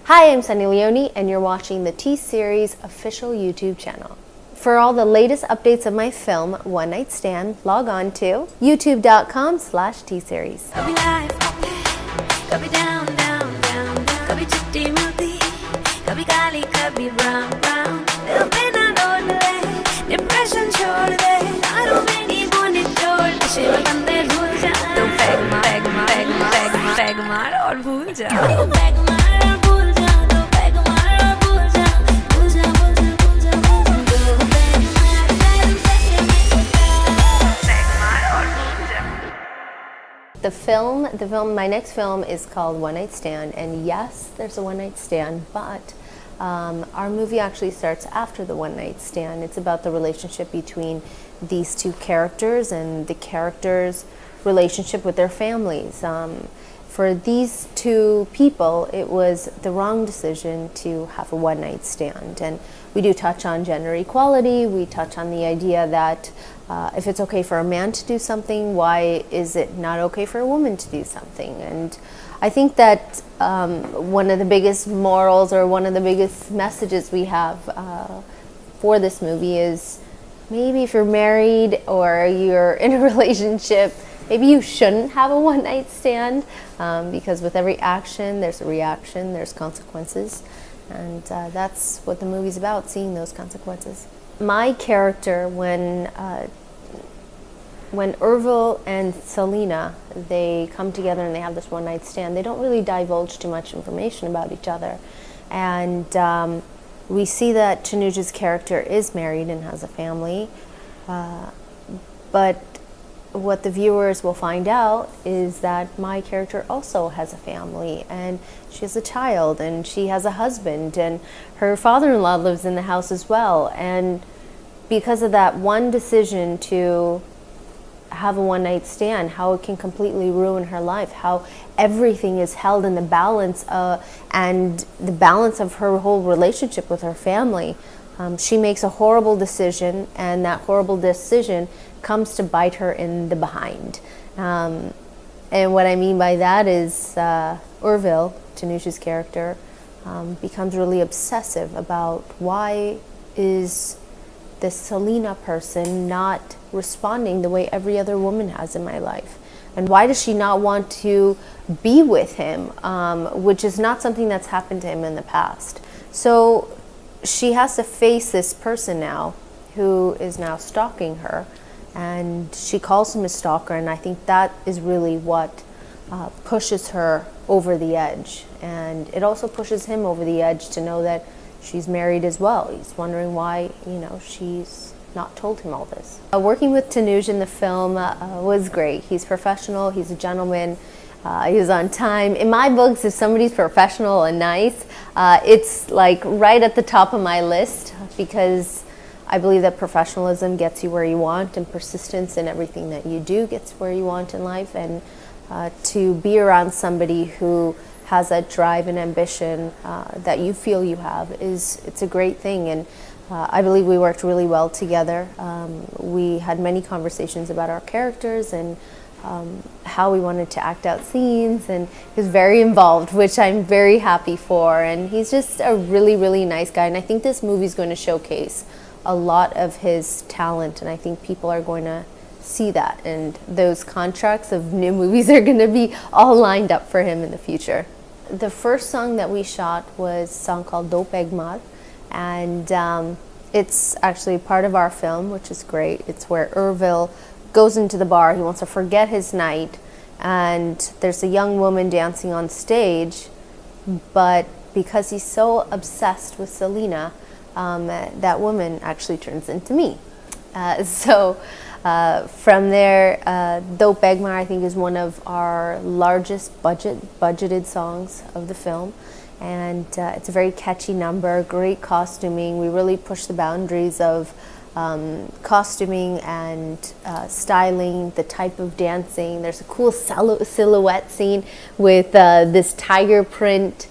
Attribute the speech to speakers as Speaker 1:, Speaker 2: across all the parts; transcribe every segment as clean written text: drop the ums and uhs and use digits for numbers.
Speaker 1: Hi, I'm Sunny Leone, and you're watching the T-Series official YouTube channel. For all the latest updates of my film, One Night Stand, log on to youtube.com/T-Series. My next film is called One Night Stand, and yes, there's a one night stand, but our movie actually starts after the one night stand. It's about the relationship between these two characters and the characters' relationship with their families. For these two people, it was the wrong decision to have a one night stand, and we do touch on gender equality. We touch on the idea that if it's okay for a man to do something, why is it not okay for a woman to do something? And I think that one of the biggest morals or one of the biggest messages we have for this movie is maybe if you're married or you're in a relationship, maybe you shouldn't have a one night stand because with every action, there's a reaction, there's consequences. And that's what the movie's about, seeing those consequences. My character, when Ervil and Selena, they come together and they have this one night stand, they don't really divulge too much information about each other. And we see that Tanuja's character is married and has a family, but what the viewers will find out is that my character also has a family, and she has a child, and she has a husband, and her father-in-law lives in the house as well. And because of that one decision to have a one-night stand, how it can completely ruin her life, how everything is held in the balance and the balance of her whole relationship with her family. She makes a horrible decision, and that horrible decision comes to bite her in the behind. And what I mean by that is Ervil, Tanuja's character, becomes really obsessive about why is this Selena person not responding the way every other woman has in my life? And why does she not want to be with him, which is not something that's happened to him in the past. So she has to face this person now who is now stalking her, and she calls him a stalker, and I think that is really what pushes her over the edge. And it also pushes him over the edge to know that she's married as well. He's wondering why, she's not told him all this. Working with Tanuj in the film was great. He's professional, he's a gentleman, he was on time. In my books, if somebody's professional and nice, it's like right at the top of my list, because I believe that professionalism gets you where you want, and persistence in everything that you do gets where you want in life. And to be around somebody who has that drive and ambition that you feel you have it's a great thing. And I believe we worked really well together. We had many conversations about our characters and how we wanted to act out scenes, and he was very involved, which I'm very happy for. And he's just a really, really nice guy, and I think this movie's going to showcase a lot of his talent, and I think people are going to see that, and those contracts of new movies are going to be all lined up for him in the future. The first song that we shot was a song called Do Pegmar, and it's actually part of our film, which is great. It's where Ervil goes into the bar, he wants to forget his night, and there's a young woman dancing on stage, but because he's so obsessed with Selena, that woman actually turns into me. From there, Do Pegmar, I think, is one of our largest budgeted songs of the film, and it's a very catchy number, great costuming. We really push the boundaries of costuming and styling, the type of dancing. There's a cool silhouette scene with this tiger print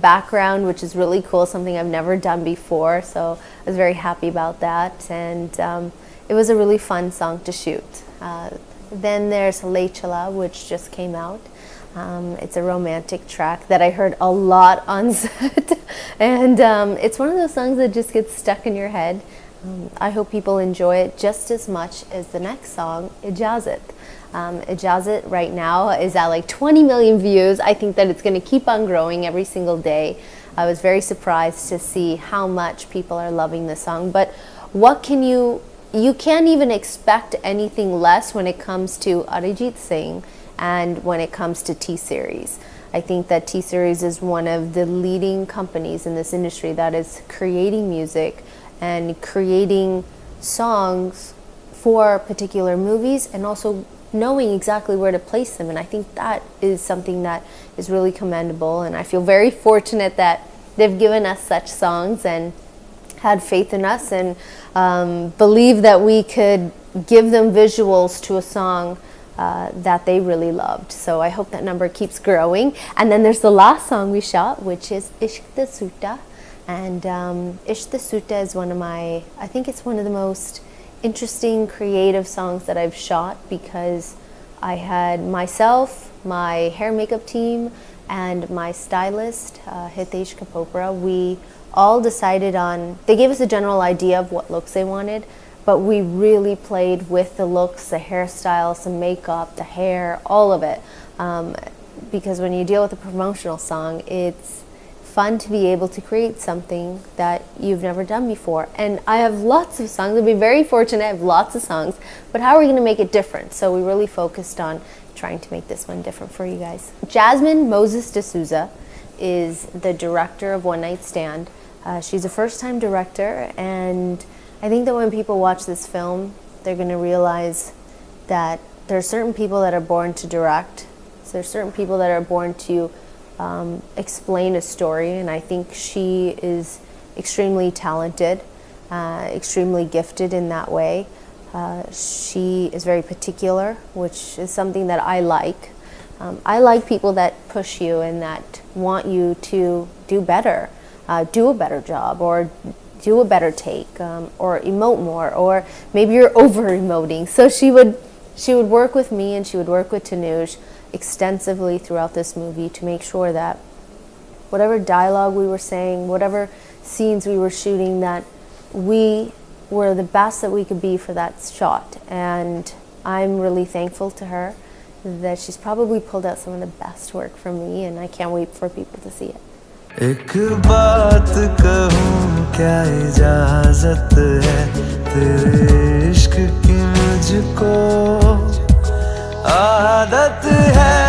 Speaker 1: background, which is really cool, something I've never done before, so I was very happy about that. And it was a really fun song to shoot. Then there's Lechala, which just came out. It's a romantic track that I heard a lot on set, and it's one of those songs that just gets stuck in your head. I hope people enjoy it just as much as the next song, Ijazat. Ijazat right now is at like 20 million views. I think that it's going to keep on growing every single day. I was very surprised to see how much people are loving this song, but what can you can't even expect anything less when it comes to Arijit Singh and when it comes to T-Series. I think that T-Series is one of the leading companies in this industry that is creating music and creating songs for particular movies and also knowing exactly where to place them. And I think that is something that is really commendable, and I feel very fortunate that they've given us such songs and had faith in us and believe that we could give them visuals to a song that they really loved. So I hope that number keeps growing. And then there's the last song we shot, which is Ishq Da Soota. And Ishq Da Soota is I think it's one of the most interesting, creative songs that I've shot, because I had myself, my hair makeup team, and my stylist, Hitesh Kapopra, we all decided on, they gave us a general idea of what looks they wanted, but we really played with the looks, the hairstyles, the makeup, the hair, all of it. Because when you deal with a promotional song, it's fun to be able to create something that you've never done before. And I have lots of songs. I've been very fortunate. I have lots of songs. But how are we going to make it different? So we really focused on trying to make this one different for you guys. Jasmine Moses D'Souza is the director of One Night Stand. She's a first-time director, and I think that when people watch this film, they're going to realize that there are certain people that are born to direct. So there are certain people that are born to explain a story, and I think she is extremely talented, extremely gifted in that way. She is very particular, which is something that I like. I like people that push you and that want you to do better, do a better job, or do a better take, or emote more, or maybe you're over emoting. So she would work with me and she would work with Tanuj extensively throughout this movie to make sure that whatever dialogue we were saying, whatever scenes we were shooting, that we were the best that we could be for that shot. And I'm really thankful to her that she's probably pulled out some of the best work from me, and I can't wait for people to see it.
Speaker 2: एक बात कहूँ क्या इजाजत है तेरे इश्क की मुझको आदत है